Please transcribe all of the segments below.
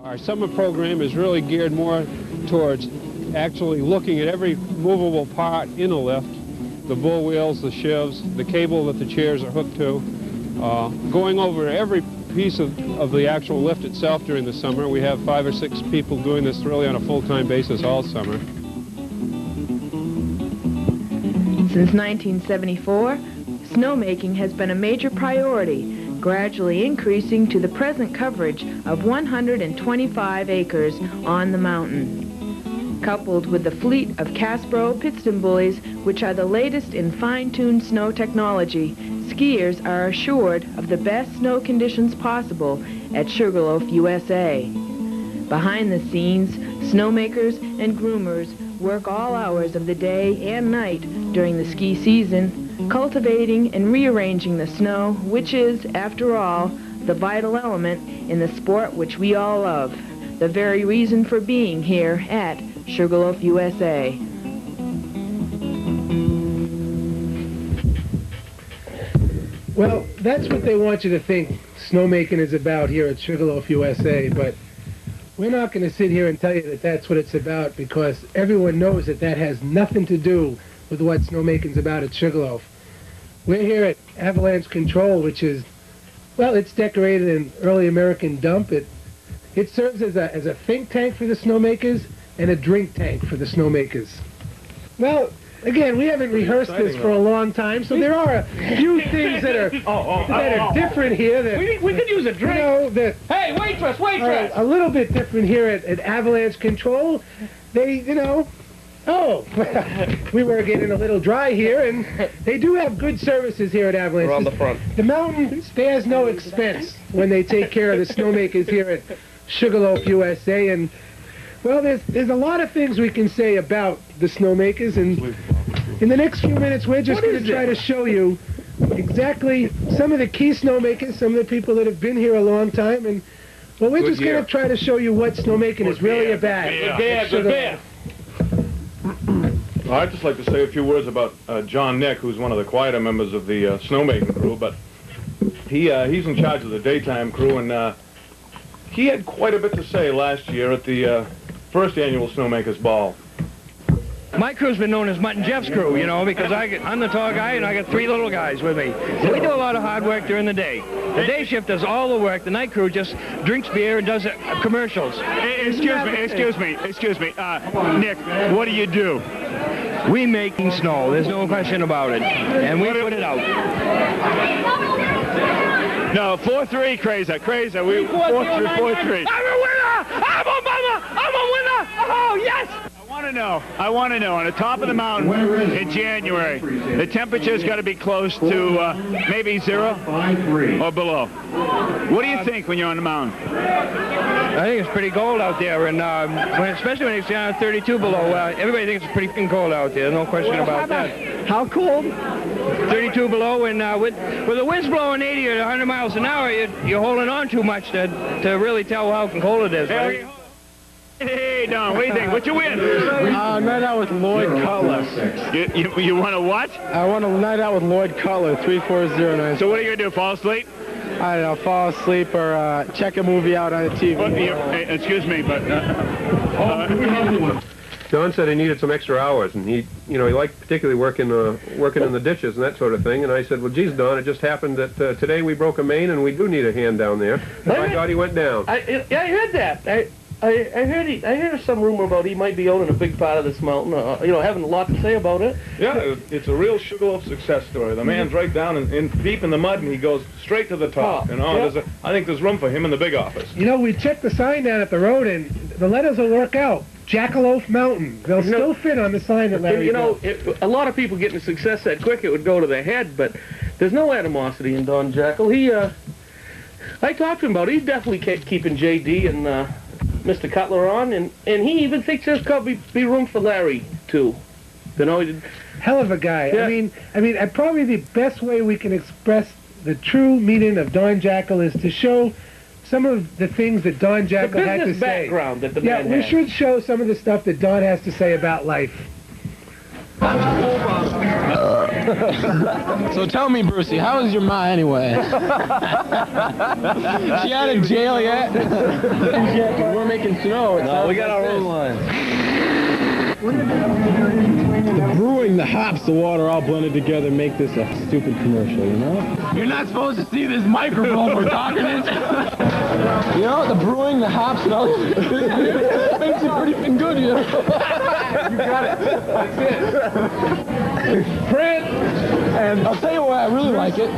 Our summer program is really geared more towards actually looking at every movable part in a lift, the bull wheels, the shivs, the cable that the chairs are hooked to, going over every piece of the actual lift itself during the summer. We have 5 or 6 people doing this really on a full-time basis all summer. Since 1974, snowmaking has been a major priority, gradually increasing to the present coverage of 125 acres on the mountain. Coupled with the fleet of Casbro piston bullies, which are the latest in fine-tuned snow technology, skiers are assured of the best snow conditions possible at Sugarloaf, USA. Behind the scenes, snowmakers and groomers work all hours of the day and night during the ski season, cultivating and rearranging the snow, which is, after all, the vital element in the sport which we all love, the very reason for being here at Sugarloaf, USA. Well, that's what they want you to think snowmaking is about here at Sugarloaf, USA, but we're not going to sit here and tell you that that's what it's about, because everyone knows that that has nothing to do with what snowmaking's about at Sugarloaf. We're here at Avalanche Control, which is, well, it's decorated in early American dump. It serves as a think tank for the snowmakers and a drink tank for the snowmakers. Well, again, we haven't rehearsed this for a long time, so there are a few things that are different here. That we could use a drink. You know, that hey, waitress! are a little bit different here at Avalanche Control. They, you know, we were getting a little dry here, and they do have good services here at Avalanche. We're on the front. The mountain spares no expense when they take care of the snowmakers here at Sugarloaf, USA, and well, there's a lot of things we can say about the snowmakers, and in the next few minutes we're just going to try to show you exactly some of the key snowmakers, some of the people that have been here a long time, and well, we're just going to try to show you what snowmaking is really about. Well, I'd just like to say a few words about John Nick, who's one of the quieter members of the snowmaking crew, but he's in charge of the daytime crew, and he had quite a bit to say last year at the first annual Snowmakers Ball. My crew's been known as Mutt and Jeff's crew, you know, because I'm the tall guy and I got 3 little guys with me. So we do a lot of hard work during the day. The day shift does all the work. The night crew just drinks beer and does commercials. Excuse me. Nick, what do you do? We make snow. There's no question about it. And we put it out. No, 4-3, crazy. We 4-3. I'm a winner! I'm a winner! Oh, yes! I want to know, on the top of the mountain in January, the temperature's got to be close to maybe 0 or below. What do you think when you're on the mountain? I think it's pretty cold out there, and especially when it's down 32 below. Everybody thinks it's pretty cold out there, no question about that. How cold? 32 below, and with the winds blowing 80 or 100 miles an hour, you're holding on too much to really tell how cold it is. Hey, Don, what do you think? What you win? Night out with Lloyd Cutler. You want to what? I want to night out with Lloyd Cutler, 340-9. So what are you going to do, fall asleep? I don't know, fall asleep or check a movie out on the TV. Excuse me, but... John said he needed some extra hours, and he liked particularly working in the ditches and that sort of thing. And I said, well, geez, Don, it just happened that today we broke a main, and we do need a hand down there. I thought he went down. I heard that. I heard some rumor about he might be owning a big part of this mountain, having a lot to say about it. Yeah, it's a real Sugarloaf success story. The man's right down in deep in the mud, and he goes straight to the top. I think there's room for him in the big office. You know, we checked the sign down at the road, and the letters will work out. Jackalope Mountain. They'll still fit on the sign that Larry built. A lot of people getting success that quick, it would go to their head, but there's no animosity in Don Jackal. I talked to him about it. He's definitely keeping J.D. and Mr. Cutler on, and he even thinks there's got to be room for Larry, too. Hell of a guy. Yeah. I mean, probably the best way we can express the true meaning of Don Jackal is to show some of the things that Don Jackal had to say. The business background that the man has. Yeah, we should show some of the stuff that Don has to say about life. So tell me, Brucey, how is your ma anyway? She out of jail yet? We're making snow. No, we got our own line. The brewing, the hops, the water all blended together make this a stupid commercial, you know? You're not supposed to see this microphone we're talking into. You know, the brewing, the hops, and all this makes it pretty good, you know? You got it. That's it. Print! And I'll tell you why I really like it.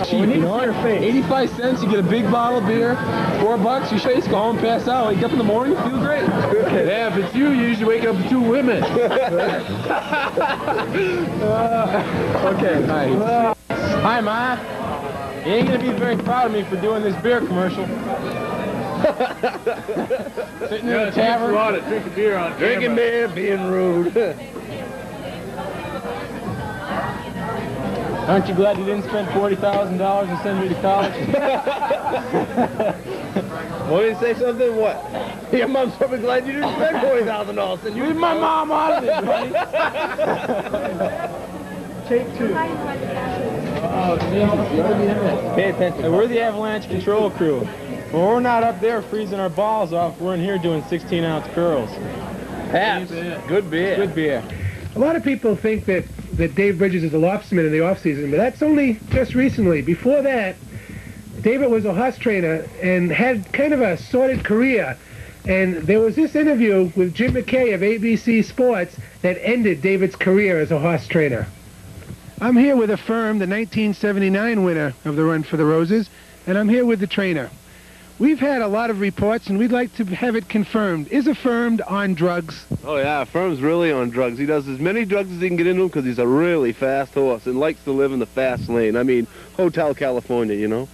Cheap, you know? 85 cents, you get a big bottle of beer. $4, you face, go home, pass out. Wake up in the morning, feel great. Yeah, if it's you usually wake up with 2 women. Okay, nice. Hi, Ma. You ain't gonna be very proud of me for doing this beer commercial. Sitting in a tavern. Drinking beer on Drinking beer, being rude. Aren't you glad you didn't spend $40,000 and send me to college? What did you say something? What? Your mom's probably glad you didn't spend $40,000 and you Leave my mom out of it, buddy. Take 2. Pay attention. Hey, we're the Avalanche Control Crew. When we're not up there freezing our balls off, we're in here doing 16-ounce curls. Paps. Good beer. Good beer. A lot of people think that Dave Bridges is a lobsterman in the off-season, but that's only just recently. Before that, David was a horse trainer and had kind of a sordid career. And there was this interview with Jim McKay of ABC Sports that ended David's career as a horse trainer. I'm here with Affirm, the 1979 winner of the Run for the Roses, and I'm here with the trainer. We've had a lot of reports, and we'd like to have it confirmed. Is Affirmed on drugs? Oh, yeah, Firm's really on drugs. He does as many drugs as he can get into him because he's a really fast horse and likes to live in the fast lane. I mean, Hotel California, you know?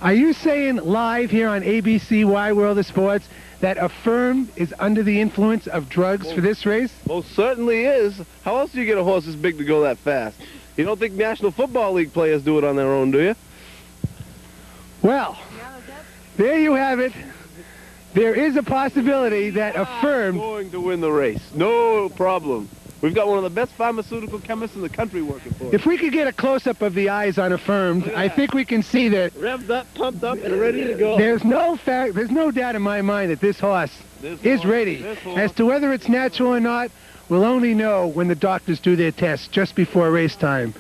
Are you saying live here on ABC Wide World of Sports that Affirmed is under the influence of drugs for this race? Most certainly is. How else do you get a horse this big to go that fast? You don't think National Football League players do it on their own, do you? Well, there you have it. There is a possibility that Affirmed... going to win the race. No problem. We've got one of the best pharmaceutical chemists in the country working for us. If we could get a close-up of the eyes on Affirmed, I think we can see that... Revved up, pumped up, and ready to go. There's no doubt in my mind that this horse is ready. As to whether it's natural or not, we'll only know when the doctors do their tests just before race time.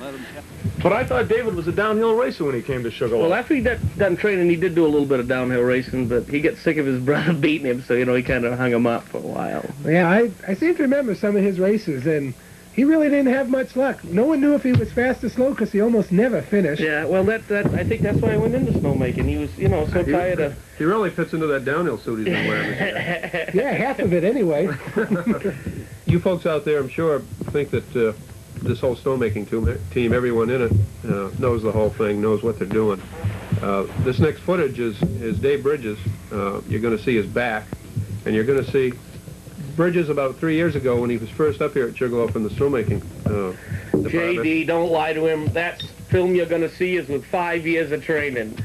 But I thought David was a downhill racer when he came to Sugarloaf. Well, after he got done training, he did do a little bit of downhill racing, but he got sick of his brother beating him, so, you know, he kind of hung him up for a while. Yeah, I seem to remember some of his races, and he really didn't have much luck. No one knew if he was fast or slow because he almost never finished. Yeah, well, I think that's why I went into snowmaking. He was, you know, so tired of... He really fits into that downhill suit he's been wearing. Yeah, half of it anyway. You folks out there, I'm sure, think that this whole snowmaking team, everyone in it, knows the whole thing, knows what they're doing. This next footage is Dave Bridges. You're going to see his back, and you're going to see Bridges about 3 years ago when he was first up here at Sugarloaf in the snowmaking department. JD, don't lie to him. That film you're going to see is with 5 years of training.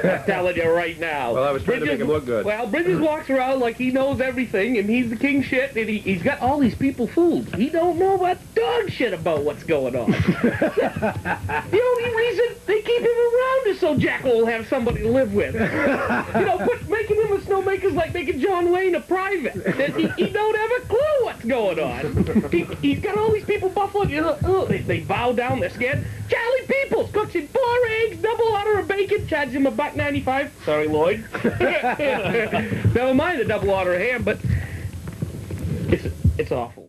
I'm telling you right now. Well, I was trying to make him look good. Well, Bridges walks around like he knows everything, and he's the king shit, and he's got all these people fooled. He don't know about dog shit about what's going on. The only reason they keep him around is so Jackal will have somebody to live with. You know, making him a snowmaker's like making John Wayne a private. He don't have a clue what's going on. He's got all these people buffaloed. You know, they bow down, they're scared. Charlie Peoples cooks him 4 eggs, double order of bacon, charges him $1.95. Sorry, Lloyd. Never mind the double order of ham, but it's awful.